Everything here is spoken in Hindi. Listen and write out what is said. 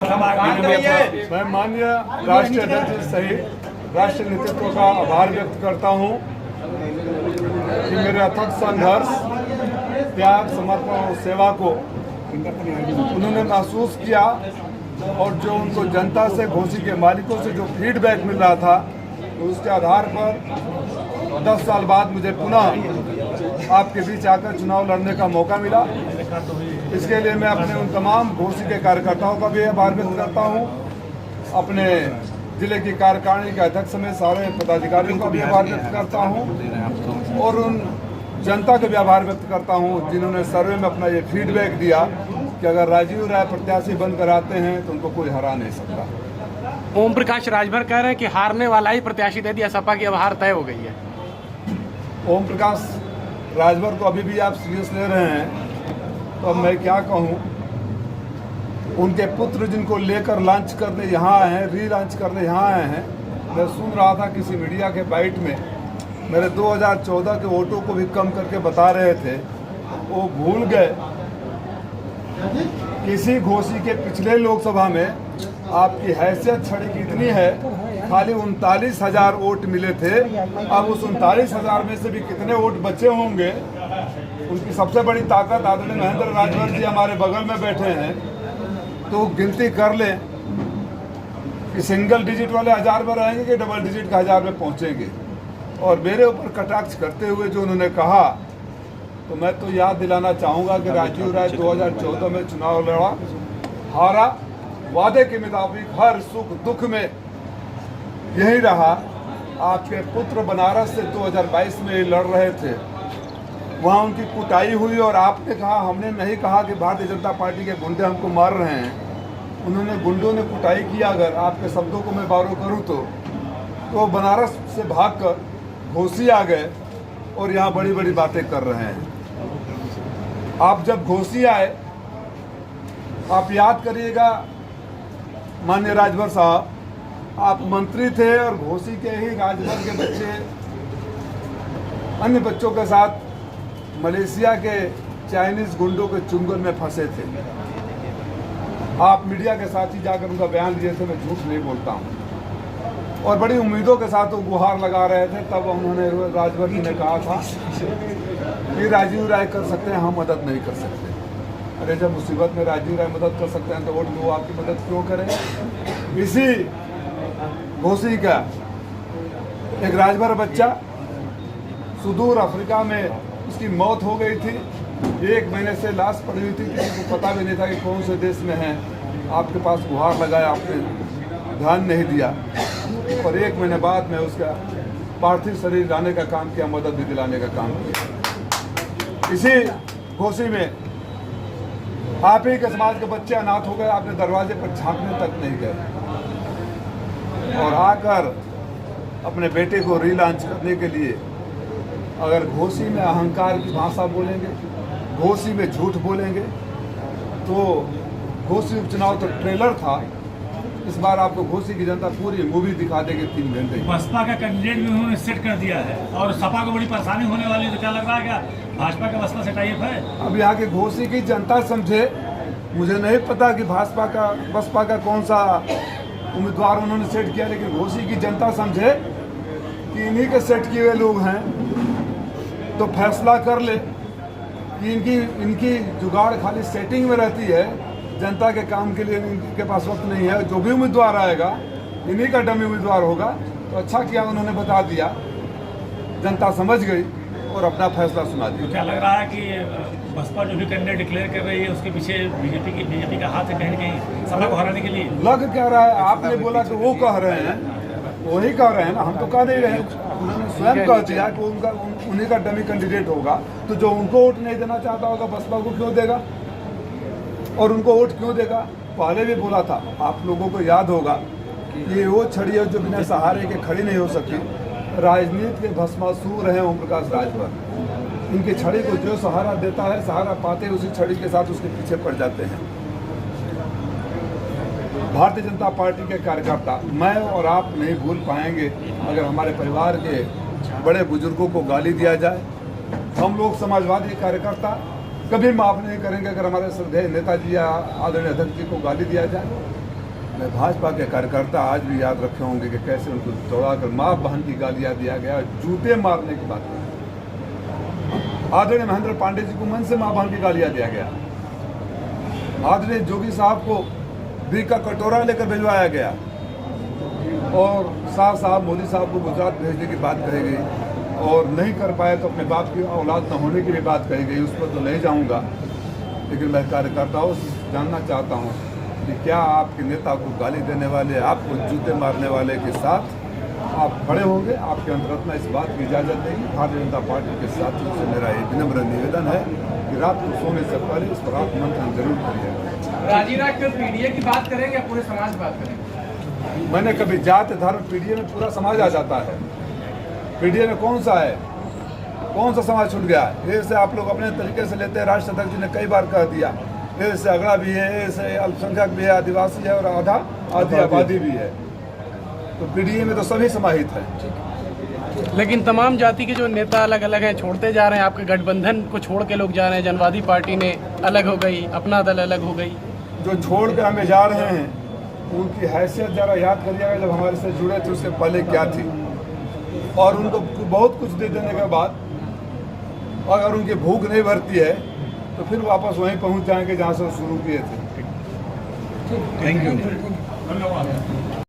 मैं माननीय राष्ट्रीय अध्यक्ष सहित राष्ट्रीय नेतृत्व का आभार व्यक्त करता हूं कि मेरे अथक संघर्ष, त्याग, समर्पण और सेवा को उन्होंने महसूस किया और जो उनको जनता से, घोसी के मालिकों से जो फीडबैक मिल रहा था, तो उसके आधार पर 10 साल बाद मुझे पुनः आपके बीच आकर चुनाव लड़ने का मौका मिला। इसके लिए मैं अपने उन तमाम घोसी के कार्यकर्ताओं का भी आभार व्यक्त करता हूं, अपने जिले की कार्यकारिणी के अध्यक्ष समेत सारे पदाधिकारियों का भी आभार व्यक्त करता हूं और उन जनता का भी आभार व्यक्त करता हूं जिन्होंने सर्वे में अपना ये फीडबैक दिया कि अगर राजीव राय प्रत्याशी बनकर आते हैं तो उनको कोई हरा नहीं सकता। ओम प्रकाश राजभर कह रहे हैं कि हारने वाला ही प्रत्याशी दे दिया, सपा की अब हार तय हो गई है। ओम प्रकाश राजभर को अभी भी आप सीरियस ले रहे हैं तो अब मैं क्या कहूँ। उनके पुत्र जिनको लेकर लॉन्च करने यहाँ आए हैं, री-लॉन्च करने यहाँ आए हैं, मैं सुन रहा था किसी मीडिया के बाइट में मेरे 2014 के वोटों को भी कम करके बता रहे थे। वो भूल गए किसी घोसी के पिछले लोकसभा में आपकी हैसियत छड़ी की इतनी है, खाली 39,000 वोट मिले थे। अब उस 39,000 में से भी कितने वोट बचे होंगे। उनकी सबसे बड़ी ताकत आदरणीय महेंद्र राजभर जी हमारे बगल में बैठे हैं, तो गिनती कर लें कि सिंगल डिजिट वाले 1000 में रहेंगे कि डबल डिजिट का 1000 में पहुंचेंगे। और मेरे ऊपर कटाक्ष करते हुए जो उन्होंने कहा, तो मैं तो याद दिलाना चाहूँगा कि राजीव राय 2014 में चुनाव लड़ा, हारा, वादे के मुताबिक हर सुख दुख में यही रहा। आपके पुत्र बनारस से 2022 में लड़ रहे थे, वहाँ उनकी कुटाई हुई और आपने कहा, हमने नहीं कहा कि भारतीय जनता पार्टी के गुंडे हमको मार रहे हैं। उन्होंने, गुंडों ने कुटाई किया। अगर आपके शब्दों को मैं बारो करूँ तो बनारस से भागकर घोसी आ गए और यहाँ बड़ी बड़ी बातें कर रहे हैं। आप जब घोसी आए, आप याद करिएगा माननीय राजभर साहब, आप मंत्री थे और घोसी के ही राजभर के बच्चे अन्य बच्चों के साथ मलेशिया के चाइनीज गुंडों के चुंगल में फंसे थे। आप मीडिया के साथ ही जाकर उनका बयान दिए थे, मैं झूठ नहीं बोलता हूँ। और बड़ी उम्मीदों के साथ वो गुहार लगा रहे थे। तब उन्होंने, राजभर जी ने कहा था कि राजीव राय कर सकते हैं, हम मदद नहीं कर सकते। अरे जब मुसीबत में राजीव राय मदद कर सकते हैं तो वोट वो आपकी मदद क्यों करें। इसी घोसी का एक राजभर बच्चा सुदूर अफ्रीका में उसकी मौत हो गई थी। 1 महीने से लाश पड़ी हुई थी, किसी को पता भी नहीं था कि कौन से देश में है। आपके पास गुहार लगाया, आपने ध्यान नहीं दिया और 1 महीने बाद में उसका पार्थिव शरीर लाने का काम किया, मदद भी दिलाने का काम किया। इसी घोसी में आप ही के समाज के बच्चे अनाथ हो गए, आपने दरवाजे पर झांकने तक नहीं गए और आकर अपने बेटे को री-लॉन्च करने के लिए अगर घोसी में अहंकार की भाषा बोलेंगे, घोसी में झूठ बोलेंगे, तो घोसी उपचुनाव तो ट्रेलर था। इस बार आपको घोसी की जनता पूरी मूवी दिखा देगी 3 घंटे। बसपा का कैंडिडेट भी उन्होंने सेट कर दिया है और सपा को बड़ी परेशानी होने वाली है। तो क्या लग रहा है, क्या भाजपा का बसपा से टाइप है? अब यहाँ के घोसी की जनता समझे, मुझे नहीं पता कि बसपा का कौन सा उम्मीदवार उन्होंने सेट किया, लेकिन घोसी की जनता समझे कि इन्हीं के सेट किए हुए लोग हैं, तो फैसला कर ले कि इनकी जुगाड़ खाली सेटिंग में रहती है, जनता के काम के लिए इनके पास वक्त नहीं है। जो भी उम्मीदवार आएगा इन्हीं का डमी उम्मीदवार होगा। तो अच्छा किया उन्होंने बता दिया, जनता समझ गई और अपना फैसला सुना दिया। तो क्या लग रहा है कि बसपा जो भी कैंडिडेट डिक्लेयर कर रही है उसके पीछे बीजेपी का हाथ है कहीं न कहीं सपा को हराने के लिए? लग क्या रहा है, आपने बोला कि वो कह रहे हैं, वही कह रहे हैं ना, हम तो कह नहीं रहे हैं। उन्होंने स्वयं कह दिया कि उन्हीं का डमी कैंडिडेट होगा। तो जो उनको वोट नहीं देना चाहता होगा, बसपा को क्यों देगा और उनको वोट क्यों देगा? पहले भी बोला था, आप लोगों को याद होगा कि ये वो छड़ी है जो बिना सहारे के खड़ी नहीं हो सकती। राजनीति के भस्मासुर हैं ओम प्रकाश राजभर। इनकी छड़ी को जो सहारा देता है, सहारा पाते उसी छड़ी के साथ उसके पीछे पड़ जाते हैं। भारतीय जनता पार्टी के कार्यकर्ता, मैं और आप नहीं भूल पाएंगे अगर हमारे परिवार के बड़े बुजुर्गों को गाली दिया जाए। हम लोग समाजवादी कार्यकर्ता कभी माफ़ नहीं करेंगे अगर हमारे श्रद्धेय नेताजी या आदरणीय अध्यक्ष जी को गाली दिया जाए। मैं भाजपा के कार्यकर्ता आज भी याद रखे होंगे कि कैसे उनको दौड़ाकर माँ बहन की गालियाँ दिया गया, जूते मारने की बात करें। आदरणीय महेंद्र पांडे जी को मन से माँ बहन की गालियाँ दिया गया। आदरणीय जोगी साहब को भी का कटोरा लेकर भिजवाया गया और साहब मोदी साहब को गुजरात भेजने की बात कही गई और नहीं कर पाए तो अपने बाप की औलाद न होने की भी बात कही गई। उस पर तो नहीं जाऊंगा, लेकिन मैं कार्यकर्ताओं से जानना चाहता हूं कि क्या आपके नेता को गाली देने वाले, आपको जूते मारने वाले के साथ आप खड़े होंगे? आपके अंतरात्मा इस बात की इजाज़त देगी? भारतीय जनता पार्टी के साथियों से मेरा एक विनम्र निवेदन है कि रात को सोने से पहले इस पर आप मंथन जरूर करिएगा। राजीव केवल पीडीए की बात करेंगे या पूरे समाज की बात करेंगे? मैंने कभी जात धर्म पीडीए में पूरा समाज आ जाता है। पीडीए में कौन सा है, कौन सा समाज छूट गया? ये से आप लोग अपने तरीके से लेते हैं। राष्ट्र अध्यक्ष जी ने कई बार कह दिया, ये से अगड़ा भी है, ये से अल्पसंख्यक भी है, आदिवासी है और आधी आबादी भी है। तो पीडीए में तो सभी समाहित है। लेकिन तमाम जाति के जो नेता अलग अलग हैं, छोड़ते जा रहे हैं। आपके गठबंधन को छोड़ के लोग जा रहे हैं। जनवादी पार्टी ने अलग हो गई, अपना दल अलग हो गई। जो छोड़ के हमें जा रहे हैं उनकी हैसियत जरा याद करिएगा, जब हमारे से जुड़े थे उससे पहले क्या थी, और उनको बहुत कुछ दे देने के बाद अगर उनकी भूख नहीं भरती है तो फिर वापस वहीं पहुंच जाएंगे जहां से शुरू किए थे। Thank you. धन्यवाद।